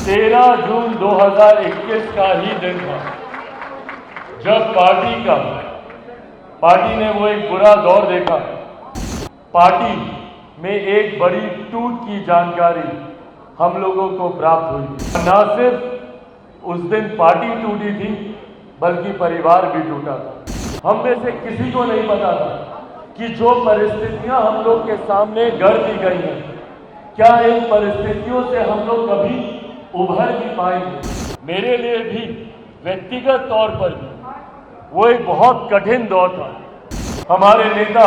13 जून 2021 का ही दिन था जब पार्टी ने वो एक बुरा दौर देखा। पार्टी में एक बड़ी टूट की जानकारी हम लोगों को प्राप्त हुई। न सिर्फ उस दिन पार्टी टूटी थी बल्कि परिवार भी टूटा था। हम में से किसी को नहीं पता था कि जो परिस्थितियां हम लोग के सामने गढ़ दी गई हैं, क्या इन परिस्थितियों से हम लोग कभी उभर भी पाएंगे। मेरे लिए भी व्यक्तिगत तौर पर भी वो एक बहुत कठिन दौर था। हमारे नेता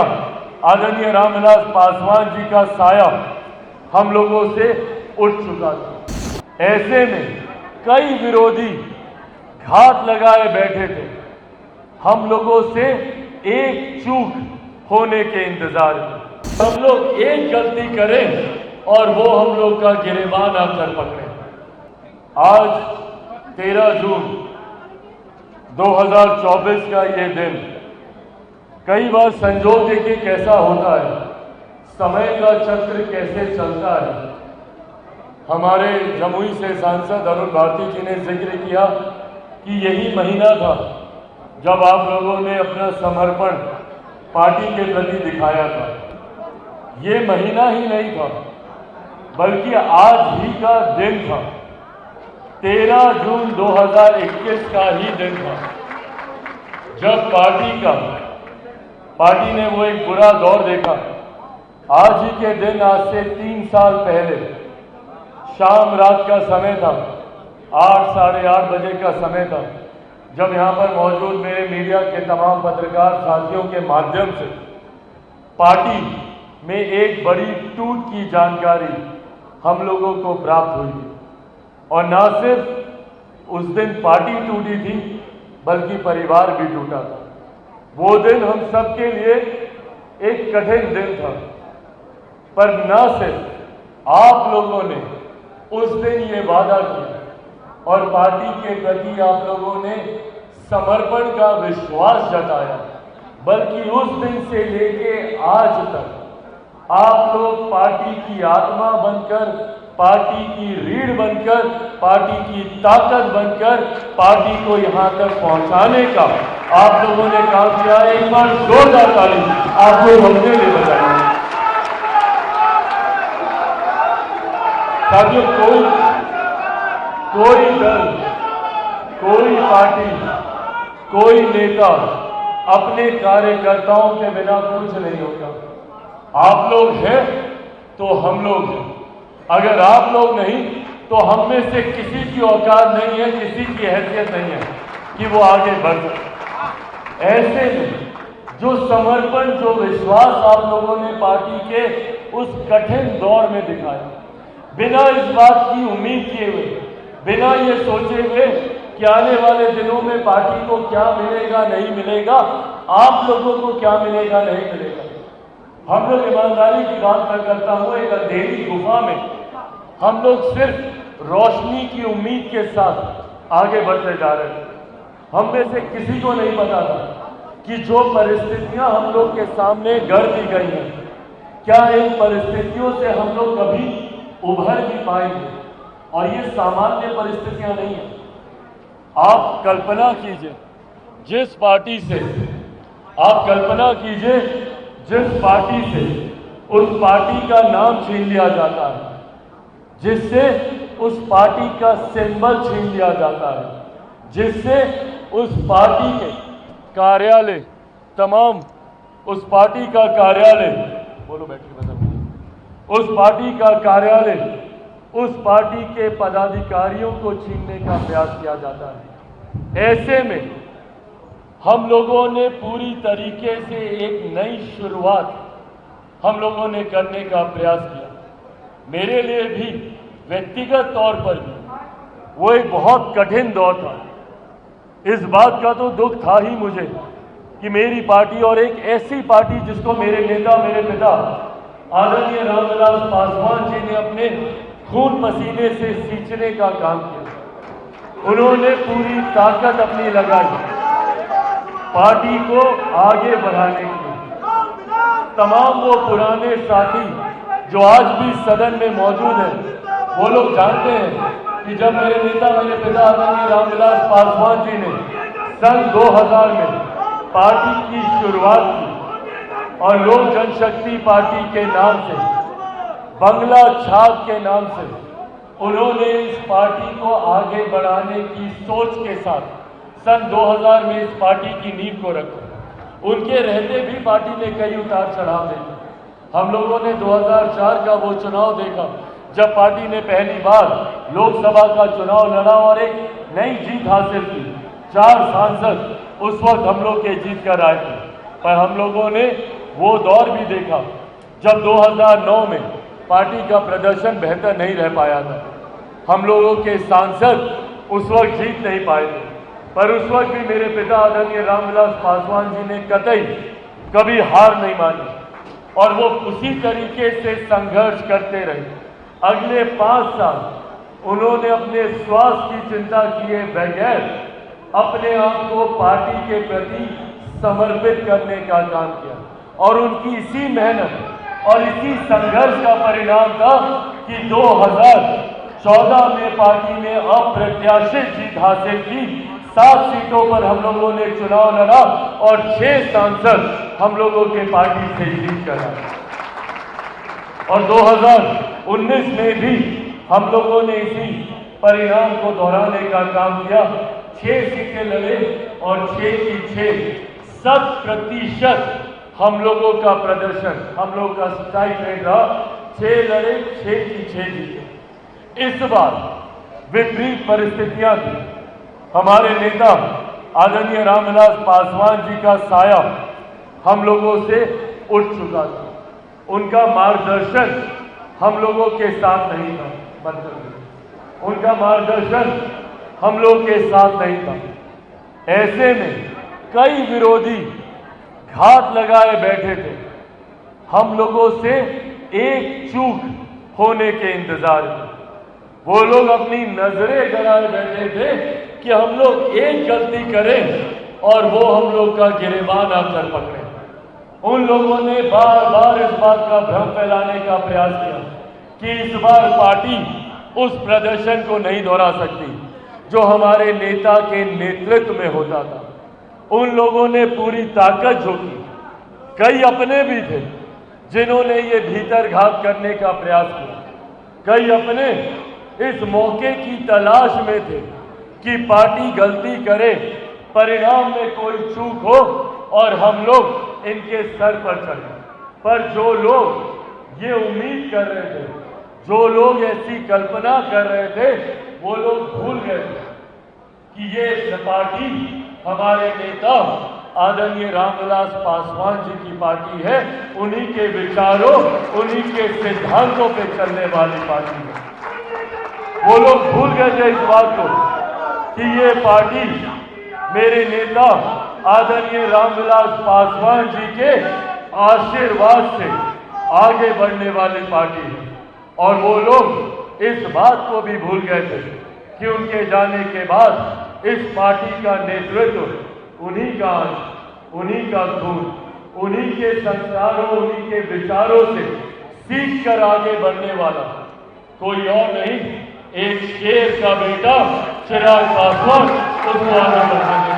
आदरणीय रामविलास पासवान जी का साया हम लोगों से उठ चुका था। ऐसे में कई विरोधी घात लगाए बैठे थे। हम लोगों से एक चूक होने के इंतजार में हम लोग एक गलती करें और वो हम लोग का गिरेबान आकर पकड़े। आज 13 जून 2024 का ये दिन, कई बार संजोग देखिए कैसा होता है, समय का चक्र कैसे चलता है। हमारे जमुई से सांसद अरुण भारती जी ने जिक्र किया कि यही महीना था जब आप लोगों ने अपना समर्पण पार्टी के प्रति दिखाया था। ये महीना ही नहीं था बल्कि आज ही का दिन था। 13 जून 2021 का ही दिन था जब पार्टी ने वो एक बुरा दौर देखा। आज ही के दिन, आज से 3 साल पहले शाम रात का समय था, 8 साढ़े 8 बजे का समय था, जब यहाँ पर मौजूद मेरे मीडिया के तमाम पत्रकार साथियों के माध्यम से पार्टी में एक बड़ी टूट की जानकारी हम लोगों को प्राप्त हुई। और न सिर्फ उस दिन पार्टी टूटी थी बल्कि परिवार भी टूटा था। वो दिन हम सबके लिए एक कठिन दिन था, पर न सिर्फ आप लोगों ने उस दिन ये वादा किया और पार्टी के प्रति आप लोगों ने समर्पण का विश्वास जताया, बल्कि उस दिन से लेके आज तक आप लोग पार्टी की आत्मा बनकर, पार्टी की रीढ़ बनकर, पार्टी की ताकत बनकर पार्टी को यहां तक पहुंचाने का आप लोगों ने काम किया। एक बार जोरदार ताली आप लोग अपने लिए बजाएंगे। साथियों, कोई दल, कोई पार्टी, कोई नेता अपने कार्यकर्ताओं के बिना कुछ नहीं होता। आप लोग हैं तो हम लोग हैं। अगर आप लोग नहीं तो हम में से किसी की औकात नहीं है, किसी की हैसियत नहीं है कि वो आगे बढ़ सके। ऐसे में जो समर्पण, जो विश्वास आप लोगों ने पार्टी के उस कठिन दौर में दिखाया, बिना इस बात की उम्मीद किए हुए, बिना ये सोचे हुए कि आने वाले दिनों में पार्टी को क्या मिलेगा नहीं मिलेगा, आप लोगों को क्या मिलेगा नहीं मिलेगा, हम लोग ईमानदारी की बात न करता हुए एक अंधेरी गुफा में हम लोग सिर्फ रोशनी की उम्मीद के साथ आगे बढ़ते जा रहे थे। हम में से किसी को नहीं पता था कि जो परिस्थितियां हम लोग के सामने गढ़ दी गई हैं, क्या इन परिस्थितियों से हम लोग कभी उभर भी पाएंगे। और ये सामान्य परिस्थितियां नहीं है। आप कल्पना कीजिए जिस पार्टी से उस पार्टी का नाम छीन लिया जाता है, जिससे उस पार्टी का सिंबल छीन लिया जाता है, जिससे उस पार्टी के कार्यालय, तमाम उस पार्टी का कार्यालय, बोलो बैठ के बता, उस पार्टी का कार्यालय, उस पार्टी के पदाधिकारियों को छीनने का प्रयास किया जाता है। ऐसे में हम लोगों ने पूरी तरीके से एक नई शुरुआत हम लोगों ने करने का प्रयास किया। मेरे लिए भी व्यक्तिगत तौर पर भी वो एक बहुत कठिन दौर था। इस बात का तो दुख था ही मुझे कि मेरी पार्टी और एक ऐसी पार्टी जिसको मेरे नेता, मेरे पिता आदरणीय रामविलास पासवान जी ने अपने खून पसीने से सींचने का काम किया। उन्होंने पूरी ताकत अपनी लगाई पार्टी को आगे बढ़ाने के लिए। तमाम वो पुराने साथी जो आज भी सदन में मौजूद हैं, वो लोग जानते हैं कि जब मेरे नेता, मेरे पिता आदरणीय रामविलास पासवान जी ने सन 2000 में पार्टी की शुरुआत की और लोक जनशक्ति पार्टी के नाम से, बंगला छाप के नाम से उन्होंने इस पार्टी को आगे बढ़ाने की सोच के साथ सन 2000 में इस पार्टी की नींव को रखा। उनके रहते भी पार्टी ने कई उतार चढ़ाव देखे। हम लोगों ने 2004 का वो चुनाव देखा जब पार्टी ने पहली बार लोकसभा का चुनाव लड़ा और एक नई जीत हासिल की। 4 सांसद उस वक्त हम लोग के जीत कर आए थे, पर हम लोगों ने वो दौर भी देखा जब 2009 में पार्टी का प्रदर्शन बेहतर नहीं रह पाया था। हम लोगों के सांसद उस वक्त जीत नहीं पाए थे, पर उस वक्त भी मेरे पिता आदरणीय रामविलास पासवान जी ने कतई कभी हार नहीं मानी और वो उसी तरीके से संघर्ष करते रहे। अगले 5 साल उन्होंने अपने स्वास्थ्य की चिंता किए बगैर अपने आप को पार्टी के प्रति समर्पित करने का काम किया और उनकी इसी मेहनत और इसी संघर्ष का परिणाम था कि 2014 में पार्टी ने अप्रत्याशित जीत हासिल की। 7 सीटों पर हम लोगों ने चुनाव लड़ा और 6 सांसद हम लोगों के पार्टी से जीत कर आए। और 2019 में भी हम लोगों ने इसी परिणाम को दोहराने का काम किया। 6 सीटें लड़े और 6 की 6 100% हम लोगों का प्रदर्शन, हम लोग का स्ट्राइक रेट रहा। 6 लड़े, 6 की 6 जीते। इस बार विपरीत परिस्थितियां थी। हमारे नेता आदरणीय रामविलास पासवान जी का साया हम लोगों से उठ चुका था। उनका मार्गदर्शन हम लोगों के साथ नहीं था, मतलब उनका मार्गदर्शन हम लोग के साथ नहीं था। ऐसे में कई विरोधी घात लगाए बैठे थे। हम लोगों से एक चूक होने के इंतजार में वो लोग अपनी नजरें गड़ाए बैठे थे कि हम लोग एक गलती करें और वो हम लोग का गिरेबान आकर पकड़े। उन लोगों ने बार बार इस बात का भ्रम फैलाने का प्रयास किया कि इस बार पार्टी उस प्रदर्शन को नहीं दोहरा सकती जो हमारे नेता के नेतृत्व में होता था। उन लोगों ने पूरी ताकत झोंकी। कई अपने भी थे जिन्होंने ये भीतर घात करने का प्रयास किया। कई अपने इस मौके की तलाश में थे कि पार्टी गलती करे, परिणाम में कोई चूक हो और हम लोग इनके सर पर चढ़े। पर जो लोग ये उम्मीद कर रहे थे, जो लोग ऐसी कल्पना कर रहे थे, वो लोग भूल गए कि ये पार्टी हमारे नेता आदरणीय रामविलास पासवान जी की पार्टी है। उन्हीं के विचारों, उन्हीं के सिद्धांतों पे चलने वाली पार्टी है। वो लोग भूल गए थे इस बात को कि ये पार्टी मेरे नेता आदरणीय रामविलास पासवान जी के आशीर्वाद से आगे बढ़ने वाली पार्टी है। और वो लोग इस बात को भी भूल गए थे कि उनके जाने के बाद इस पार्टी का नेतृत्व उन्हीं का अंश, उन्हीं का खून, उन्हीं के संस्कारों, उन्हीं के विचारों से सीख कर आगे बढ़ने वाला कोई और नहीं, एक शेर का बेटा चिराग पासवान उसको आगे बढ़ने